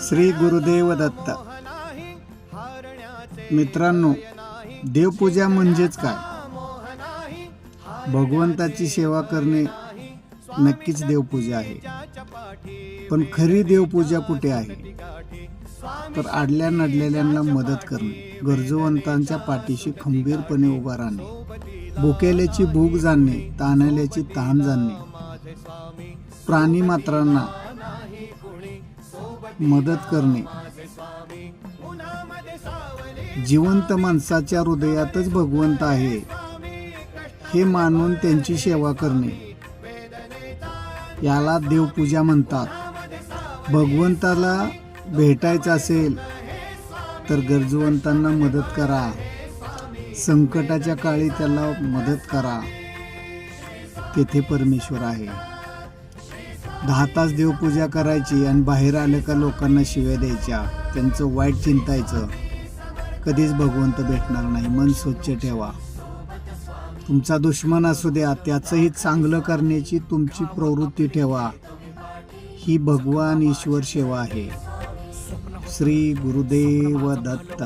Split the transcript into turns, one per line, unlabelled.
श्री गुरुदेव दत्त. मित्रांनो, देवपूजा म्हणजेच काय? भगवंताची सेवा करणे नक्कीच देवपूजा आहे. पण खरी देवपूजा कुठे आहे? तर आडल्या नडलेल्यांना मदत करणे, गरजूवंतांच्या पाठीशी खंबीरपणे उभा राहणे, भुकेल्याची भूक जाणणे, ताणल्याची तहान जाणणे, प्राणी मात्रांना मदत करणे, जिवंत माणसाच्या हृदयातच भगवंत आहे हे मानून त्यांची सेवा करणे, याला देवपूजा म्हणतात. भगवंताला भेटायचं असेल तर गरजूवंतांना मदत करा, संकटाच्या काळी त्याला मदत करा, तेथे परमेश्वर आहे. 10 तास देवपूजा करायची आणि बाहेर आलं का लोकांना शिव्या द्यायच्या, त्यांचं वाईट चिंतायचं, कधीच भगवंत भेटणार नाही. मन स्वच्छ ठेवा. तुमचा दुश्मन असू द्या, त्याचंही चांगलं करण्याची तुमची प्रवृत्ती ठेवा. ही भगवान ईश्वर सेवा आहे. श्री गुरुदेव दत्त.